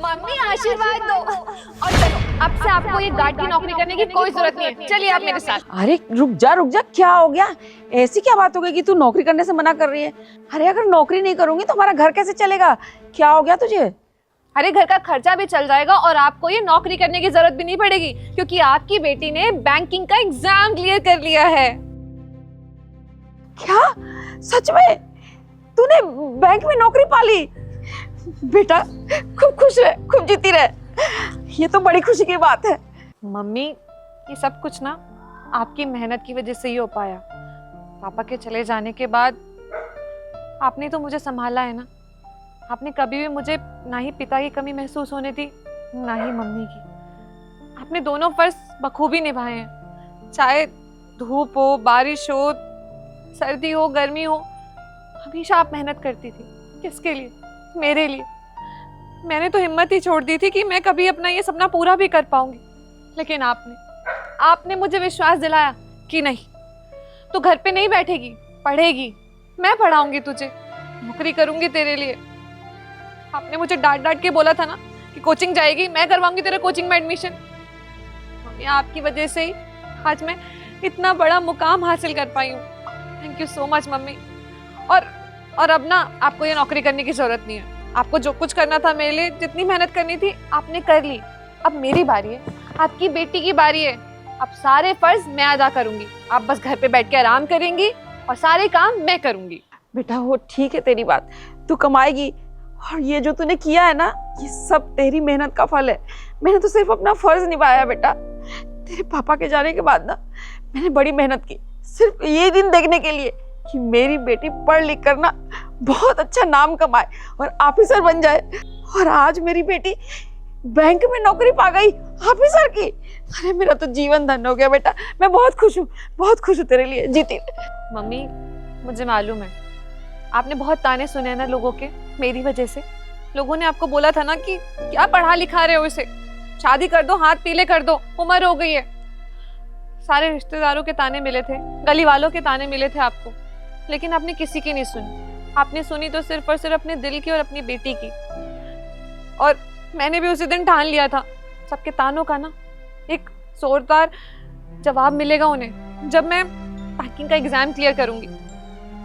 Mummy आशीर्वाद दो। और चलो, अब से आपको ये गार्ड की नौकरी करने की कोई जरूरत नहीं है। चलिए आप मेरे साथ। अरे रुक जा, क्या हो गया? ऐसी क्या बात हो गई कि तू नौकरी करने से मना कर रही है? अरे अगर नौकरी नहीं करूंगी तो हमारा घर कैसे चलेगा? क्या हो गया तुझे? अरे घर का खर्चा भी चल जाएगा और आपको ये नौकरी करने की जरूरत भी नहीं पड़ेगी, क्योंकि आपकी बेटी ने बैंकिंग का एग्जाम क्लियर कर लिया है। क्या? सच में? तूने बैंक में नौकरी पा ली? बेटा खूब खुश रहे, खूब जीती रहे। ये तो बड़ी खुशी की बात है। मम्मी, ये सब कुछ ना आपकी मेहनत की वजह से ही हो पाया। पापा के चले जाने के बाद आपने तो मुझे संभाला है ना। आपने कभी भी मुझे ना ही पिता की कमी महसूस होने दी, ना ही मम्मी की। आपने दोनों फर्ज बखूबी निभाए हैं। चाहे धूप हो, बारिश हो, सर्दी हो, गर्मी हो, हमेशा आप मेहनत करती थी। किसके लिए? मेरे लिए। मैंने तो हिम्मत ही छोड़ दी थी कि मैं कभी अपना ये सपना पूरा भी कर पाऊंगी, लेकिन आपने मुझे विश्वास दिलाया कि नहीं, तू घर पे नहीं बैठेगी, पढ़ेगी, मैं पढ़ाऊंगी तुझे, नौकरी करूंगी तेरे लिए। आपने मुझे डांट डांट के बोला था ना कि कोचिंग जाएगी, मैं करवाऊंगी तेरे कोचिंग में एडमिशन। मम्मी, आपकी वजह से ही आज मैं इतना बड़ा मुकाम हासिल कर पाई हूँ। Thank you so much mummy. और अब ना आपको ये नौकरी करने की जरूरत नहीं है। आपको जो कुछ करना था मेरे लिए, जितनी मेहनत करनी थी, आपने कर ली। अब मेरी बारी है, आपकी बेटी की बारी है। अब सारे फर्ज मैं अदा करूंगी, आप बस घर पे बैठ के आराम करेंगी और सारे काम मैं करूंगी। बेटा वो ठीक है तेरी बात, तू कमाएगी और ये जो तूने किया है ना, ये सब तेरी मेहनत का फल है। मैंने तो सिर्फ अपना फर्ज निभाया बेटा। तेरे पापा के जाने के बाद ना मैंने बड़ी मेहनत की, सिर्फ ये दिन देखने के लिए कि मेरी बेटी पढ़ लिख कर ना बहुत अच्छा नाम कमाए और ऑफिसर बन जाए। और आज मेरी बेटी बैंक में नौकरी पा गई, ऑफिसर की। अरे मेरा तो जीवन धन्य हो गया बेटा। मैं बहुत खुश हूँ तेरे लिए। जीती मम्मी, मुझे मालूम है आपने बहुत ताने सुने हैं ना लोगों के, मेरी वजह से। लोगों ने आपको बोला था ना कि क्या पढ़ा लिखा रहे हो इसे, शादी कर दो, हाथ पीले कर दो, उम्र हो गई है। सारे रिश्तेदारों के ताने मिले थे, गली वालों के ताने मिले थे आपको, लेकिन आपने किसी की नहीं सुनी। आपने सुनी तो सिर्फ और सिर्फ अपने दिल की और अपनी बेटी की। और मैंने भी उसी दिन ठान लिया था, सबके तानों का ना एक जोरदार जवाब मिलेगा उन्हें, जब मैं बैंकिंग का एग्जाम क्लियर करूंगी।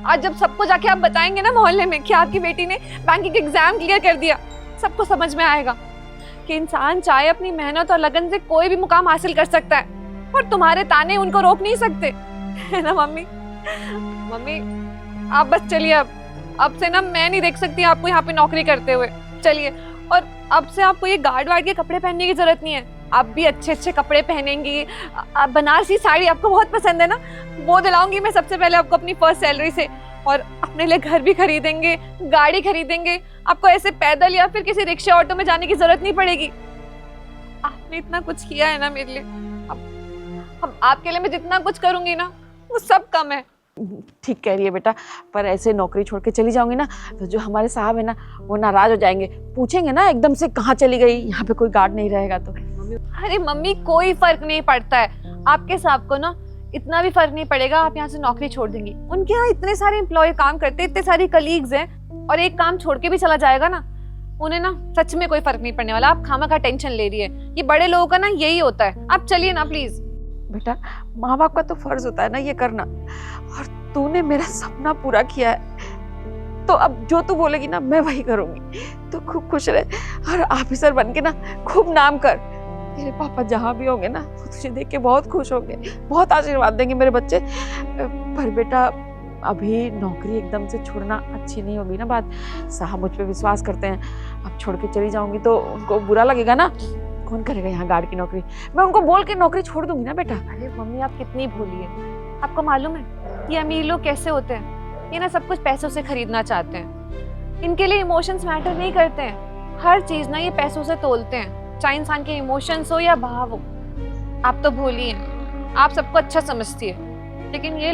आज जब सबको जाके आप बताएंगे ना मोहल्ले में कि आपकी बेटी ने बैंकिंग एग्जाम क्लियर कर दिया, सबको समझ में आएगा कि इंसान चाहे अपनी मेहनत और लगन से कोई भी मुकाम हासिल कर सकता है, और तुम्हारे ताने उनको रोक नहीं सकते, है ना मम्मी? मम्मी, आप बस चलिए। अब से ना मैं नहीं देख सकती आपको यहाँ पे नौकरी करते हुए। चलिए। और अब से आपको ये गार्ड वार्ड के कपड़े पहनने की जरूरत नहीं है। आप भी अच्छे अच्छे कपड़े पहनेंगी। बनारसी साड़ी आपको बहुत पसंद है ना, वो दिलाऊंगी मैं सबसे पहले आपको अपनी फर्स्ट सैलरी से। और अपने लिए घर भी खरीदेंगे, गाड़ी खरीदेंगे। आपको ऐसे पैदल या फिर किसी रिक्शा ऑटो में जाने की जरूरत नहीं पड़ेगी। आपने इतना कुछ किया है ना मेरे लिए, अब आपके लिए मैं जितना कुछ करूंगी ना, वो सब कम है। ठीक कह रही है बेटा, पर ऐसे नौकरी छोड़ के चली जाऊंगी ना तो जो हमारे साहब है ना वो नाराज हो जाएंगे, पूछेंगे ना एकदम से कहाँ चली गई, यहाँ पे कोई गार्ड नहीं रहेगा तो। अरे मम्मी, कोई फर्क नहीं पड़ता है। आपके साहब को ना इतना भी फर्क नहीं पड़ेगा आप यहाँ से नौकरी छोड़ देंगी। उनके यहाँ इतने सारे एम्प्लॉय काम करते, इतने सारे कलीग्स हैं, और एक काम छोड़ के भी चला जाएगा ना, उन्हें ना सच में कोई फर्क नहीं पड़ने वाला। आप खामा टेंशन ले रही है, ये बड़े लोगों का ना यही होता है। आप चलिए ना प्लीज। बेटा माँ बाप का तो फर्ज होता है ना ये करना, और तूने मेरा सपना पूरा किया है, तो अब जो तू बोलेगी ना मैं वही करूंगी। तो खूब खुश रहे और ऑफिसर बन के ना खूब नाम कर। मेरे पापा जहाँ भी होंगे ना वो तुझे देख के बहुत खुश होंगे, बहुत आशीर्वाद देंगे मेरे बच्चे। पर बेटा अभी नौकरी एकदम से छोड़ना अच्छी नहीं होगी ना बात। साहब मुझ पे विश्वास करते हैं, अब छोड़ के चली जाऊंगी तो उनको बुरा लगेगा ना। कौन करेगा यहाँ गार्ड की नौकरी? मैं उनको बोल के नौकरी छोड़ दूंगी ना बेटा। अरे मम्मी, आप कितनी भोली है। आपको मालूम है ये अमीर लोग कैसे होते हैं? ये ना सब कुछ पैसों से खरीदना चाहते हैं। इनके लिए इमोशंस मैटर नहीं करते हैं। हर चीज ना ये पैसों से तोलते हैं, चाहे इंसान के इमोशंस हो या भाव हो। आप तो भोली हैं, आप सबको अच्छा समझती है, लेकिन ये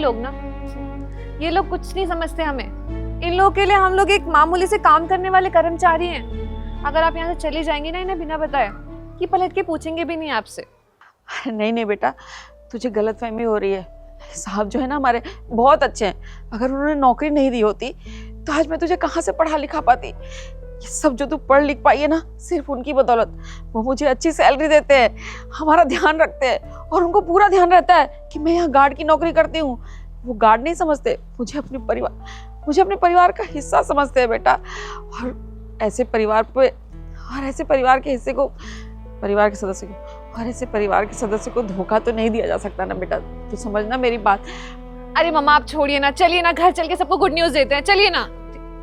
लोग कुछ नहीं समझते हमें। इन लोगों के लिए हम लोग एक मामूली से काम करने वाले कर्मचारी हैं। अगर आप यहाँ से चली जाएंगी ना इन्हें बिना बताए, कि पलट के पूछेंगे भी नहीं आपसे। नहीं बेटा, तुझे गलतफहमी हो रही है। साहब जो है ना हमारे बहुत अच्छे हैं। अगर उन्होंने नौकरी नहीं दी होती तो आज मैं तुझे कहाँ से पढ़ा लिखा पाती। ये सब जो तू पढ़ लिख पाई है ना, सिर्फ उनकी बदौलत। वो मुझे अच्छी सैलरी देते हैं, हमारा ध्यान रखते हैं, और उनको पूरा ध्यान रहता है कि मैं यहाँ गार्ड की नौकरी करती हूँ। वो गार्ड नहीं समझते, मुझे अपने परिवार का हिस्सा समझते हैं बेटा। और ऐसे परिवार के सदस्य को धोखा तो नहीं दिया जा सकता ना बेटा, तू समझना मेरी बात। अरे मम्मा आप छोड़िए ना, चलिए ना घर चल के सबको गुड न्यूज़ देते हैं, चलिए ना।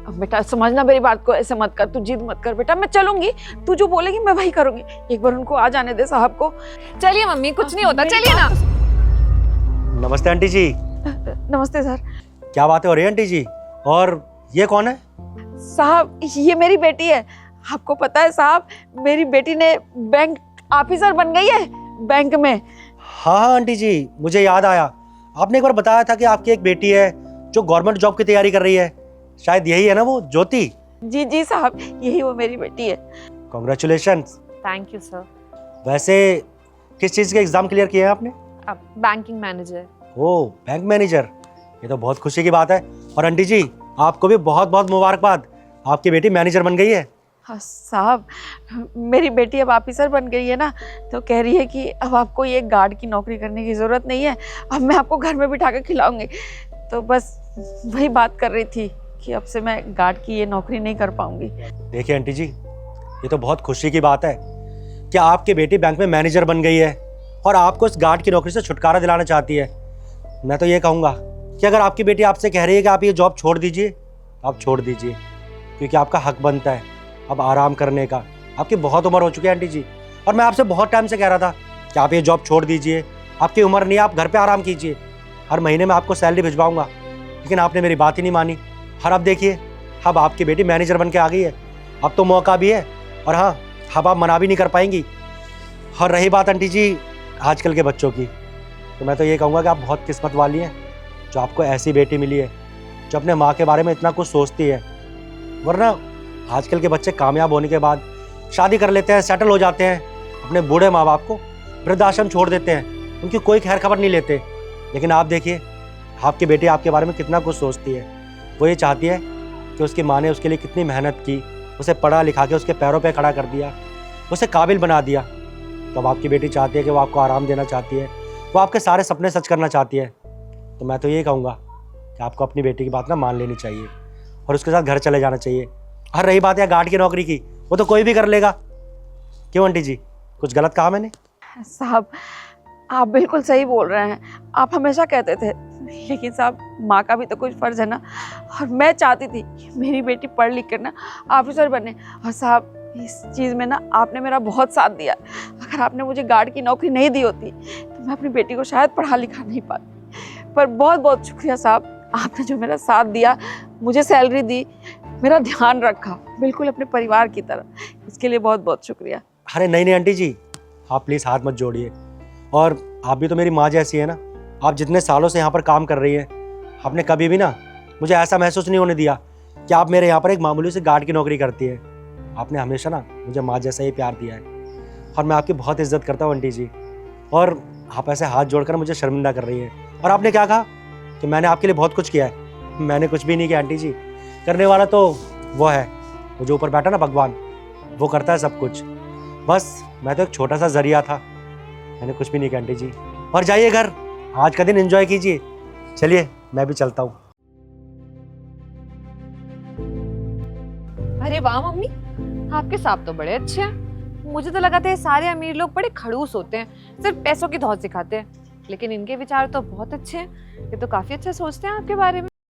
अब बेटा समझना मेरी बात को, ऐसे मत कर, तू जिद मत कर बेटा, मैं चलूंगी, तू जो बोलेगी मैं वही करूंगी। एक बार उनको आ जाने दे साहब को। चलिए मम्मी, कुछ नहीं होता, चलिए ना। नमस्ते आंटी जी। नमस्ते सर। क्या बातें हो रही है आंटी जी? और ये कौन है? साहब ये मेरी बेटी है। आपको पता है साहब, मेरी बेटी ने बैंक ऑफिसर बन गई है बैंक में। हाँ आंटी जी, मुझे याद आया। आपने एक बार बताया था कि आपकी एक बेटी है जो गवर्नमेंट जॉब की तैयारी कर रही है। शायद यही है ना वो ज्योति? जी साहब, यही वो मेरी बेटी है। कॉन्ग्रेचुलेशंस। Thank you sir. वैसे किस चीज़ के एग्जाम क्लियर किए हैं आपने? अब बैंकिंग मैनेजर। ओह, बैंक मैनेजर, ये तो बहुत खुशी की बात है। और आंटी जी आपको भी बहुत बहुत मुबारकबाद, आपकी बेटी मैनेजर बन गई है। हाँ साहब, मेरी बेटी अब ऑफिसर बन गई है ना, तो कह रही है कि अब आपको ये गार्ड की नौकरी करने की ज़रूरत नहीं है, अब मैं आपको घर में बिठा कर खिलाऊंगी। तो बस वही बात कर रही थी कि अब से मैं गार्ड की ये नौकरी नहीं कर पाऊंगी। देखिए आंटी जी, ये तो बहुत खुशी की बात है कि आपकी बेटी बैंक में मैनेजर बन गई है और आपको इस गार्ड की नौकरी से छुटकारा दिलाना चाहती है। मैं तो ये कहूँगा कि अगर आपकी बेटी आपसे कह रही है कि आप ये जॉब छोड़ दीजिए, आप छोड़ दीजिए, क्योंकि आपका हक बनता है अब आराम करने का। आपकी बहुत उम्र हो चुकी है आंटी जी, और मैं आपसे बहुत टाइम से कह रहा था कि आप ये जॉब छोड़ दीजिए, आपकी उम्र नहीं है, आप घर पे आराम कीजिए, हर महीने में आपको सैलरी भिजवाऊंगा। लेकिन आपने मेरी बात ही नहीं मानी। और अब देखिए, अब आपकी बेटी मैनेजर बन के आ गई है, अब तो मौका भी है, और हाँ, अब आप मना भी नहीं कर पाएंगी। और रही बात आंटी जी आजकल के बच्चों की, तो मैं तो ये कहूँगा कि आप बहुत किस्मत वाली हैं जो आपको ऐसी बेटी मिली है जो अपने माँ के बारे में इतना कुछ सोचती है। वरना आजकल के बच्चे कामयाब होने के बाद शादी कर लेते हैं, सेटल हो जाते हैं, अपने बूढ़े माँ बाप को वृद्धाश्रम छोड़ देते हैं, उनकी कोई खैर खबर नहीं लेते। लेकिन आप देखिए, आपकी बेटी आपके बारे में कितना कुछ सोचती है। वो ये चाहती है कि उसकी माँ ने उसके लिए कितनी मेहनत की, उसे पढ़ा लिखा के उसके पैरों पे खड़ा कर दिया, उसे काबिल बना दिया। तो अब आपकी बेटी चाहती है कि वो आपको आराम देना चाहती है, वो आपके सारे सपने सच करना चाहती है। तो मैं तो ये कहूँगा कि आपको अपनी बेटी की बात ना मान लेनी चाहिए और उसके साथ घर चले जाना चाहिए। और रही बात है गार्ड की नौकरी की, वो तो कोई भी कर लेगा। क्यों आंटी जी, कुछ गलत कहा मैंने? साहब आप बिल्कुल सही बोल रहे हैं, आप हमेशा कहते थे, लेकिन साहब माँ का भी तो कुछ फ़र्ज़ है ना। और मैं चाहती थी कि मेरी बेटी पढ़ लिख कर ना ऑफिसर बने। और साहब इस चीज़ में ना आपने मेरा बहुत साथ दिया। अगर आपने मुझे गार्ड की नौकरी नहीं दी होती तो मैं अपनी बेटी को शायद पढ़ा लिखा नहीं पाती। पर बहुत बहुत शुक्रिया साहब, आपने जो मेरा साथ दिया, मुझे सैलरी दी, मेरा ध्यान रखा, बिल्कुल अपने परिवार की तरह, इसके लिए बहुत बहुत शुक्रिया। अरे नहीं आंटी जी, आप प्लीज़ हाथ मत जोड़िए। और आप भी तो मेरी माँ जैसी है ना। आप जितने सालों से यहाँ पर काम कर रही हैं, आपने कभी भी ना मुझे ऐसा महसूस नहीं होने दिया कि आप मेरे यहाँ पर एक मामूली से गार्ड की नौकरी करती है। आपने हमेशा ना मुझे माँ जैसा ही प्यार दिया है, और मैं आपकी बहुत इज्जत करता हूँ आंटी जी। और आप ऐसे हाथ जोड़कर मुझे शर्मिंदा कर रही हैं। और आपने क्या कहा कि मैंने आपके लिए बहुत कुछ किया है? मैंने कुछ भी नहीं किया आंटी जी। करने वाला तो वो है, वो जो ऊपर बैठा ना भगवान, वो करता है सब कुछ। बस मैं तो एक छोटा सा जरिया था, मैंने कुछ भी नहीं किया आंटी जी। और जाइए घर, आज का दिन एंजॉय कीजिए। चलिए मैं भी चलता हूँ। अरे वाह मम्मी, आपके साहब तो बड़े अच्छे हैं। मुझे तो लगा था ये सारे अमीर लोग बड़े खड़ूस होते हैं, सिर्फ पैसों की धौंस दिखाते हैं, लेकिन इनके विचार तो बहुत अच्छे हैं। ये तो काफी अच्छा सोचते हैं आपके बारे में।